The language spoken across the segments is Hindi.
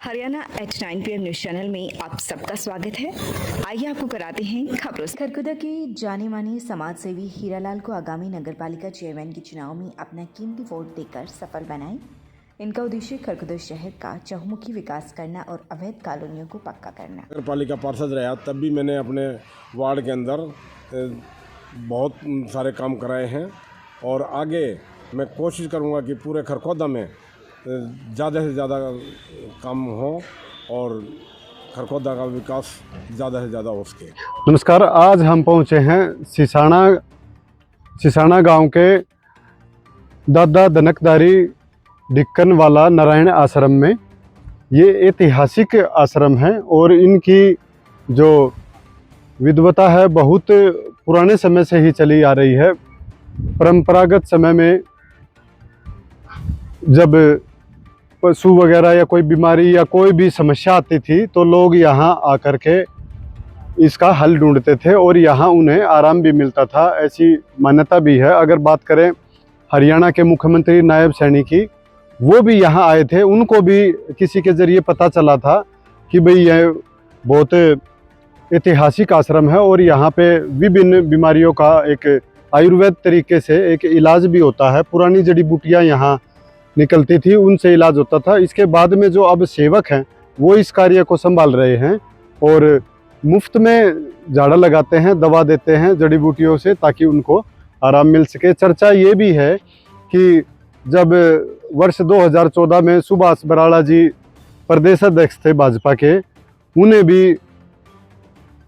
Haryana H9 PM news channel में आप सबका स्वागत है। आइए आपको कराते हैं खबरों से। खरकुदा के जाने माने समाज सेवी हीरालाल को आगामी नगरपालिका चेयरमैन के चुनाव में अपना कीमती वोट देकर सफल बनाएं। इनका उद्देश्य खरकुदा शहर का चहुमुखी विकास करना और अवैध कॉलोनियों को पक्का करना। नगरपालिका पार्षद रहा तब भी मैंने अपने वार्ड के अंदर बहुत सारे काम कराए हैं और आगे मैं कोशिश करूंगा कि पूरे खरखोदा में ज़्यादा से ज़्यादा काम हो और खरखोदा का विकास ज़्यादा से ज़्यादा हो सके। नमस्कार, आज हम पहुंचे हैं सिसाना गांव के दादा धनकदारी डिक्कन वाला नारायण आश्रम में। ये ऐतिहासिक आश्रम है और इनकी जो विद्वता है बहुत पुराने समय से ही चली आ रही है। परंपरागत समय में जब पशु वगैरह या कोई बीमारी या कोई भी समस्या आती थी तो लोग यहाँ आकर के इसका हल ढूंढते थे और यहाँ उन्हें आराम भी मिलता था, ऐसी मान्यता भी है। अगर बात करें हरियाणा के मुख्यमंत्री नायब सैनी की, वो भी यहाँ आए थे, उनको भी किसी के ज़रिए पता चला था कि भाई यह बहुत ऐतिहासिक आश्रम है और यहाँ पे विभिन्न बीमारियों का एक आयुर्वेद तरीके से एक इलाज भी होता है। पुरानी जड़ी बूटियाँ यहाँ निकलती थी, उनसे इलाज होता था। इसके बाद में जो अब सेवक हैं वो इस कार्य को संभाल रहे हैं और मुफ्त में झाड़ा लगाते हैं, दवा देते हैं जड़ी बूटियों से ताकि उनको आराम मिल सके। चर्चा ये भी है कि जब वर्ष 2014 में सुभाष बराला जी प्रदेश अध्यक्ष थे भाजपा के, उन्हें भी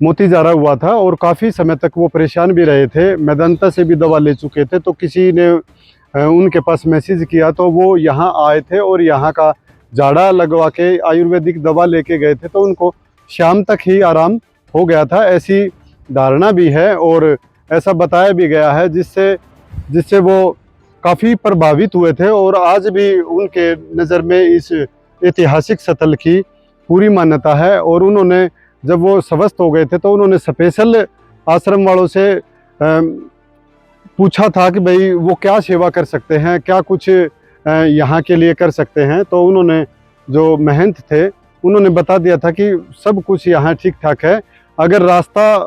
मोतीजारा हुआ था और काफ़ी समय तक वो परेशान भी रहे थे, मेदांता से भी दवा ले चुके थे। तो किसी ने उनके पास मैसेज किया तो वो यहाँ आए थे और यहाँ का झाड़ा लगवा के आयुर्वेदिक दवा लेके गए थे, तो उनको शाम तक ही आराम हो गया था, ऐसी धारणा भी है और ऐसा बताया भी गया है, जिससे वो काफ़ी प्रभावित हुए थे। और आज भी उनके नज़र में इस ऐतिहासिक स्थल की पूरी मान्यता है और उन्होंने जब वो स्वस्थ हो गए थे तो उन्होंने स्पेशल आश्रम वालों से पूछा था कि भाई वो क्या सेवा कर सकते हैं, क्या कुछ यहाँ के लिए कर सकते हैं। तो उन्होंने जो महंत थे उन्होंने बता दिया था कि सब कुछ यहाँ ठीक ठाक है, अगर रास्ता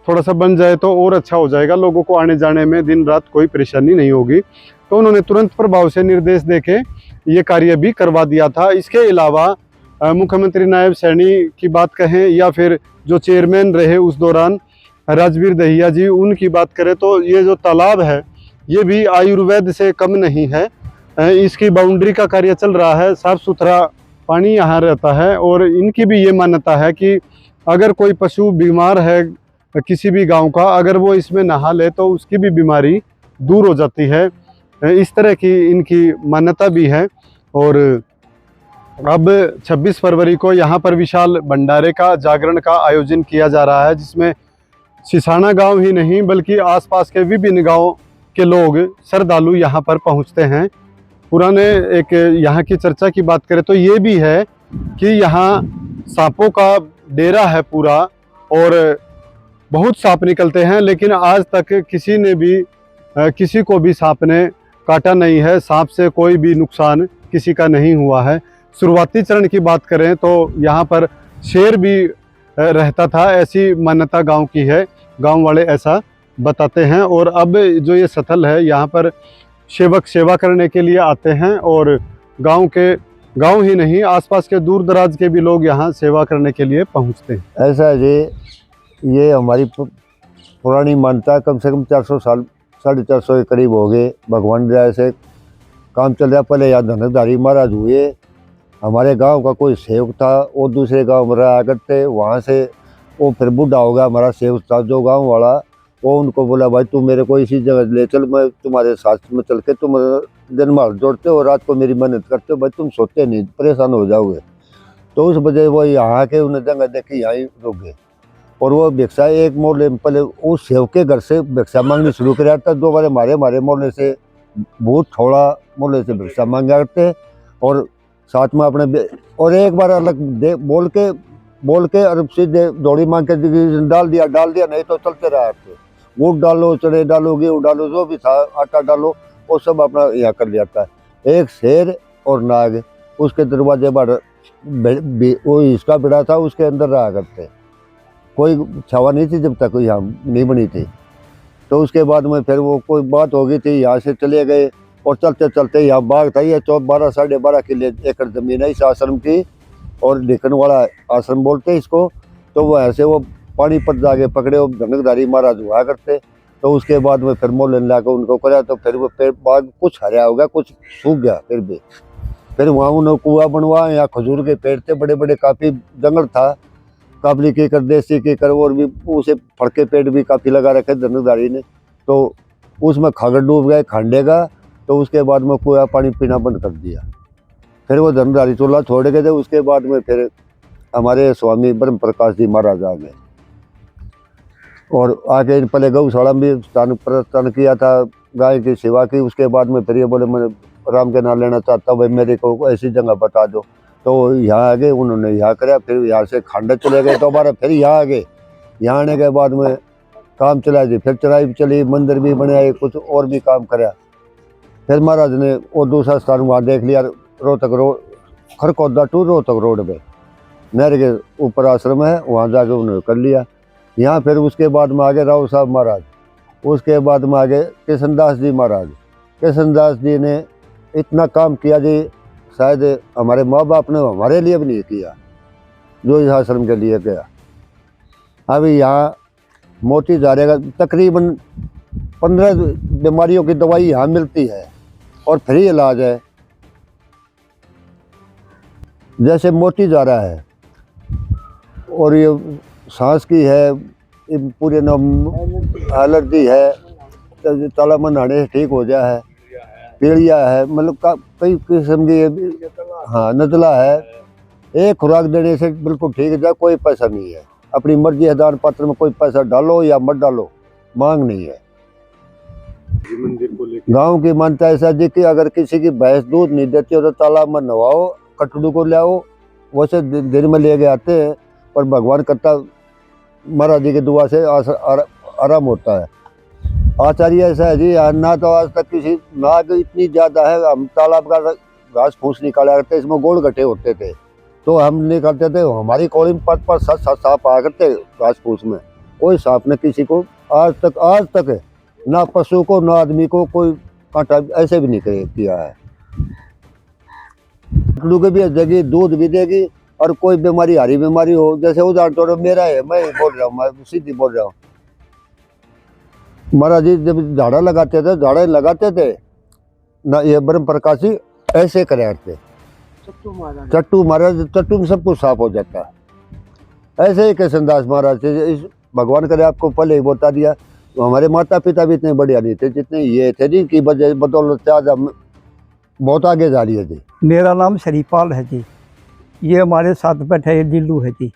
थोड़ा सा बन जाए तो और अच्छा हो जाएगा, लोगों को आने जाने में दिन रात कोई परेशानी नहीं होगी। तो उन्होंने तुरंत प्रभाव से निर्देश देके ये कार्य भी करवा दिया था। इसके अलावा मुख्यमंत्री नायब सैनी की बात कहें या फिर जो चेयरमैन रहे उस दौरान राजवीर दहिया जी, उनकी बात करें तो ये जो तालाब है ये भी आयुर्वेद से कम नहीं है। इसकी बाउंड्री का कार्य चल रहा है, साफ़ सुथरा पानी यहाँ रहता है और इनकी भी ये मान्यता है कि अगर कोई पशु बीमार है किसी भी गांव का, अगर वो इसमें नहा ले तो उसकी भी बीमारी दूर हो जाती है। इस तरह की इनकी मान्यता भी है। और अब 26 फरवरी को यहाँ पर विशाल भंडारे का जागरण का आयोजन किया जा रहा है, जिसमें सिसाना गांव ही नहीं बल्कि आसपास के विभिन्न गांव के लोग श्रद्धालु यहाँ पर पहुँचते हैं। पुराने एक यहाँ की चर्चा की बात करें तो ये भी है कि यहाँ सांपों का डेरा है पूरा और बहुत सांप निकलते हैं, लेकिन आज तक किसी को भी सांप ने काटा नहीं है, सांप से कोई भी नुकसान किसी का नहीं हुआ है। शुरुआती चरण की बात करें तो यहाँ पर शेर भी रहता था, ऐसी मान्यता गांव की है, गांव वाले ऐसा बताते हैं। और अब जो ये स्थल है यहाँ पर सेवक सेवा करने के लिए आते हैं और गांव ही नहीं आसपास के दूर दराज के भी लोग यहाँ सेवा करने के लिए पहुँचते हैं। ऐसा है ये हमारी पुरानी मान्यता, कम से कम 400 साल 450 के करीब हो गए। भगवान दया से काम चल रहा। पहले यहाँ धनकधारी महाराज हुए, हमारे गांव का कोई सेवक था, वो दूसरे गांव में रहा करते, वहाँ से वो फिर बूढ़ा हो गया हमारा सेवक था जो गांव वाला, वो उनको बोला भाई तू मेरे को इसी जगह ले चल, मैं तुम्हारे साथ में चल के तुम दिन माल जोड़ते हो, रात को मेरी मेहनत करते हो, भाई तुम सोते नहीं, परेशान हो जाओगे। तो उस वजह वो यहाँ के उन्हें जगह देखी, यहाँ रुक गए। और वो भिक्षा एक मोहल्ले में पहले उस सेवक के घर से भिक्षा मांगनी शुरू कर था। दो बार हमारे मोहल्ले से बहुत थोड़ा मोहल्ले से भिक्षा मांगा करते और साथ में अपने, और एक बार अलग बोल के और सीधे दौड़ी मांग के डाल दिया नहीं तो चलते रहा। वो डालो, चने डालो, गेहूँ डालो, जो भी था आटा डालो, वो सब अपना यहाँ कर लिया था। एक शेर और नाग उसके दरवाजे पर वो इसका बेड़ा था, उसके अंदर रहा करते, कोई छावा नहीं थी जब तक यहाँ नहीं बनी थी। तो उसके बाद में फिर वो कोई बात हो गई थी, यहाँ से चले गए और चलते चलते यहाँ बाग था, ये 12 साढ़े 12 किले एकड़ जमीन है इस आश्रम की, और ढिकन वाला आश्रम बोलते हैं इसको। तो वो ऐसे वो पानीपत जाके पकड़े, वो धनकधारी महाराज हुआ करते। तो उसके बाद में फिर मोल लाकर उनको कराया, तो फिर वो पेड़ बाग कुछ हरा हो गया, कुछ सूख गया। फिर वहाँ उन्होंने कुआ बनवा, यहाँ खजूर के पेड़ थे बड़े बड़े, काफ़ी जंगल था, काबली के कर, देसी के कर, और भी उसे फड़के पेड़ भी काफ़ी लगा रखे धनकधारी ने। तो उसमें खागर डूब गए खांडे का। तो उसके बाद में कुआ पानी पीना बंद कर दिया। फिर वो धनकधारी चूल्हा छोड़ गए थे। उसके बाद में फिर हमारे स्वामी ब्रह्म प्रकाश जी महाराज आ गए, और आके पहले गौशाला में भी स्थान किया था, गाय की सेवा की। उसके बाद में फिर ये बोले मैं राम के नाम लेना चाहता हूँ, भाई मेरे को ऐसी जगह बता दो। तो यहाँ आ गए, उन्होंने यहाँ कराया। फिर यहाँ से खांडे चले गए, दोबारा फिर यहाँ आ गए। यहाँ आने के बाद में काम चला जी, फिर चढ़ाई भी चली, मंदिर भी बनाए, कुछ और भी काम कराया। फिर महाराज ने और दूसरा स्थान वहाँ देख लिया, Rohtak road, Kharkhauda to Rohtak road पे नहर के ऊपर आश्रम है, वहाँ जाके उन्होंने कर लिया। यहाँ फिर उसके बाद में आगे राव साहब महाराज, उसके बाद में आगे कृष्णदास जी महाराज। कृष्णदास जी ने इतना काम किया जी, शायद हमारे माँ बाप ने हमारे लिए भी नहीं किया जो इस आश्रम के लिए किया। अभी यहाँ मोती झारे का तकरीबन 15 बीमारियों की दवाई यहाँ मिलती है और फ्री इलाज है। जैसे मोती झारा है, और ये सांस की है, पूरे एलर्जी है, ताला मन नहाने से ठीक हो जाए है, पीड़िया है, मतलब कई किस्म की, हाँ नजला है। एक खुराक देने से बिल्कुल ठीक है, कोई पैसा नहीं है, अपनी मर्जी है, दान पात्र में कोई पैसा डालो या मत डालो, मांग नहीं है। गांव की मान्यता ऐसा जी कि अगर किसी की भैंस दूध नहीं देती हो तो तालाब में नवाओ, कटड़ू को लाओ, वैसे दिन में ले के आते हैं, पर भगवान करता महाराज जी की दुआ से आराम होता है। आचार्य ऐसा है जी, ना तो आज तक किसी नाग इतनी ज्यादा है, हम तालाब का घास फूस निकाला करते, इसमें गोल गट्टे होते थे, तो हम निकालते थे, हमारी कॉलोनी में 5-5 7 सांप आ करते घास फूस में। कोई सांप ने किसी को आज तक ना पशु को ना आदमी को कोई कांटा ऐसे भी नहीं किया है। के भी देगी, दूध भी देगी, और कोई बीमारी, हरी बीमारी हो, जैसे उदाहरण तो मेरा है, मैं बोल रहा हूँ, मैं सीधी बोल रहा हूँ। महाराज जी जब झाड़ा लगाते थे ना, ये ब्रह्म प्रकाश जी ऐसे कराते, चट्टू महाराज, चट्टू में सब कुछ साफ हो जाता है। ऐसे ही कृष्णदास महाराज थे, इस भगवान करे आपको पहले ही बता दिया। तो हमारे माता पिता भी इतने बढ़िया नहीं थे जितने ये थे, जिनकी बदौलत से आज हम बहुत आगे जा रही है जी। मेरा नाम शरीपाल है जी, ये हमारे साथ बैठे ये दिल्लू है जी।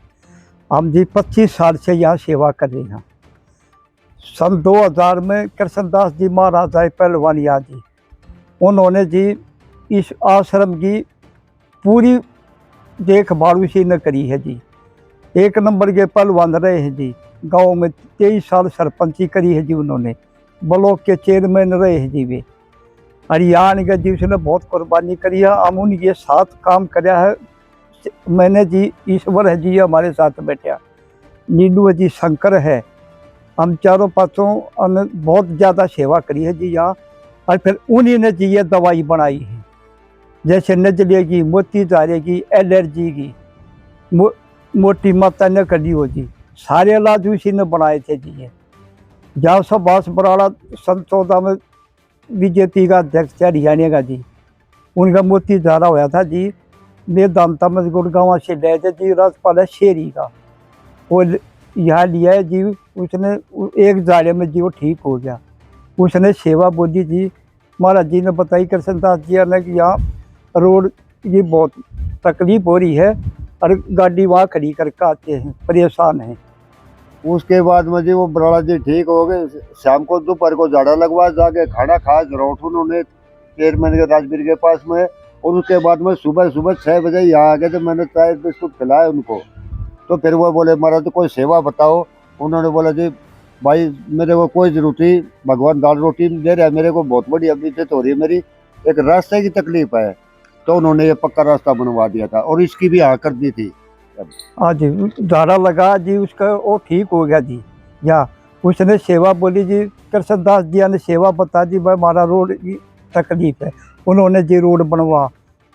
हम जी 25 साल से यहाँ सेवा कर रहे हैं। सन 2000 में कृष्णदास जी महाराज आए पहलवानिया जी, उन्होंने जी इस आश्रम की पूरी देखभाल उसी ने करी है जी। 1 नंबर के पहलवान रहे हैं जी। गांव में 23 साल सरपंची करी है जी उन्होंने, ब्लॉक के चेयरमैन रहे हैं जी वे। हरियाणा के जी उसने बहुत कुर्बानी करी है, हम उनके साथ काम कराया है। मैंने जी, ईश्वर है जी हमारे साथ बैठा, नीलू है जी, शंकर है, हम चारों पासों बहुत ज़्यादा सेवा करी है जी यहाँ। और फिर उन्हीं ने जी ये दवाई बनाई है, जैसे नजले की, मोती झारे की, एलर्जी की, मोटी माता ने करी हो जी, सारे इलाज उसी ने बनाए थे जी। ये जहाँ सुभाष बराड़ा सन 14 में बीजेपी का अध्यक्ष हरियाणा का जी, उनका मोती झारा होया था जी। मेदांता में गुड़गांव से ले थे जी, राज्यपाल है शेरी का, वो यहाँ लिया है जी। उसने एक झाड़े में जी वो ठीक हो गया। उसने सेवा बोली जी, महाराज जी ने बताई कृष्णदास जी ने कि यहाँ रोड की बहुत तकलीफ हो रही है और गाड़ी वहाँ खड़ी करके आते हैं, परेशान हैं। उसके बाद में जी वो बराड़ा जी ठीक हो गए। शाम को दोपहर को झाड़ा लगवा, जाके खाना खा जरूर उन्होंने चेयरमैन के राजवीर के पास में। और उसके बाद में सुबह 6 बजे यहाँ आ गए, तो मैंने चाय बिस्कुट खिलाए उनको। तो फिर वो बोले महाराज कोई सेवा बताओ। उन्होंने बोला जी भाई मेरे को कोई जरूरत नहीं, भगवान दाल रोटी दे रहा है मेरे को, बहुत बड़ी अभी तो हो रही है मेरी, एक रास्ते की तकलीफ है। तो उन्होंने ये पक्का रास्ता बनवा दिया था और इसकी भी हाँ कर दी थी। हाँ जी, धारा लगा जी उसका, वो ठीक हो गया जी। या उसने सेवा बोली जी, कृष्णदास जी ने सेवा बता दी, भाई हमारा रोड की तकलीफ है, उन्होंने जी रोड बनवा।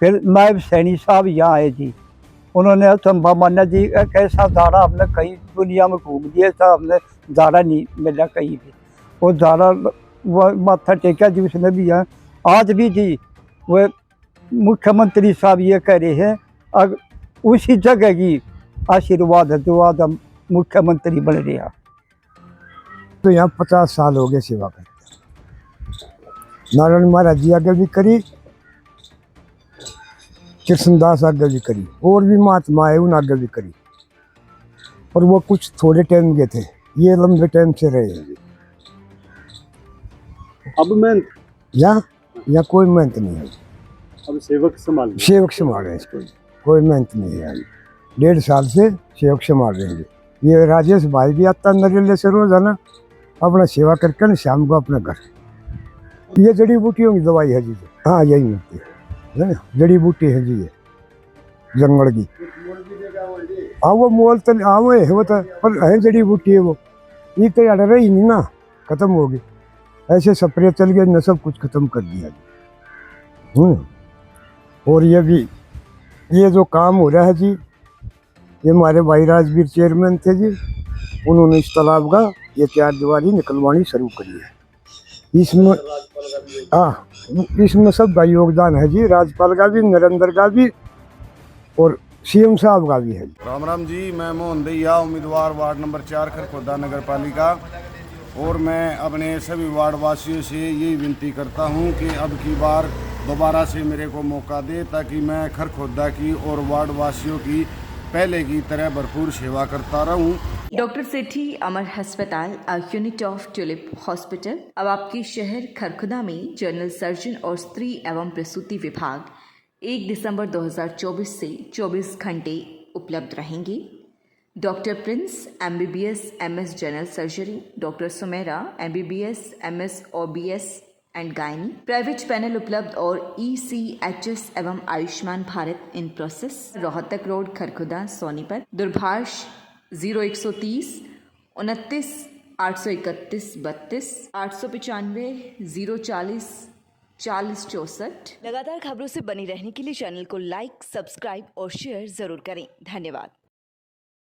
फिर नायब सैनी साहब यहाँ आए जी, उन्होंने संभव मान्या जी एक ऐसा धारा हमने कहीं दुनिया में घूम दिया था, हमने धारा नहीं मिला कहीं भी। वो धारा वो माथा टेका जी उसने भी यहाँ। आज भी जी वो मुख्यमंत्री साहब ये कह रहे हैं, अब उसी जगह की आशीर्वाद है जो आज हम मुख्यमंत्री बन रहे हैं। तो यहाँ 50 साल हो गए सेवा करते। नारायण महाराज जी आगे भी करी, कृष्णदास आगे भी करी, और भी महात्मा है उन आगे भी करी, और वो कुछ थोड़े टाइम के थे, ये लंबे टाइम से रहे हैं। अब मेहनत, यहाँ कोई मेहनत नहीं है, अब सेवक संभाल सेवक संभाल रहे हैं इसको, कोई मेहनत नहीं है। 1.5 साल से सेवक संभाल रहे हैं। ये राजेश भाई भी आता नरेले से रोजाना अपना सेवा करके न शाम को अपना घर। ये जड़ी बूटियों की दवाई है जी, हाँ यही मिलती है ना, जड़ी बूटी है जी ये जंगल की। हाँ वो मोल तो हाँ वो है, वो तो पर है जड़ी बूटी है वो, ये तो यार रही नहीं ना, खत्म हो गई। ऐसे स्प्रे चल गए न, सब कुछ खत्म कर दिया। और ये भी ये जो काम हो रहा है जी, ये हमारे भाई राजवीर चेयरमैन थे जी, उन्होंने इस तालाब का ये 4 दीवारी निकलवानी शुरू करी है। इसमें इसमें सबका योगदान है जी, राज्यपाल का भी, नरेंद्र का भी और सीएम साहब का भी है। राम राम जी, मैं मोहन दैया, उम्मीदवार वार्ड नंबर 4 खरखोदा नगर पालिका। और मैं अपने सभी वार्ड वासियों से यही विनती करता हूं कि अब की बार दोबारा से मेरे को मौका दे, ताकि मैं खरखोदा की और वार्ड वासियों की पहले की तरह भरपूर सेवा करता रहूं। डॉक्टर सेठी अमर अस्पताल, a unit of tulip hospital अब आपके शहर खरखुदा में जनरल सर्जन और स्त्री एवं प्रसूति विभाग 1 दिसंबर 2024 से 24 घंटे उपलब्ध रहेंगे। Doctor Prince MBBS MS general surgery, doctor Sumera MBBS MS OBS and gynae, private panel उपलब्ध और ECHS एवं Ayushman Bharat in process. Rohtak road Kharkhoda Sonipat, दूरभाष 0130 29 831 32 895 040 40 64। लगातार खबरों से बनी रहने के लिए चैनल को लाइक, सब्सक्राइब और शेयर जरूर करें। धन्यवाद।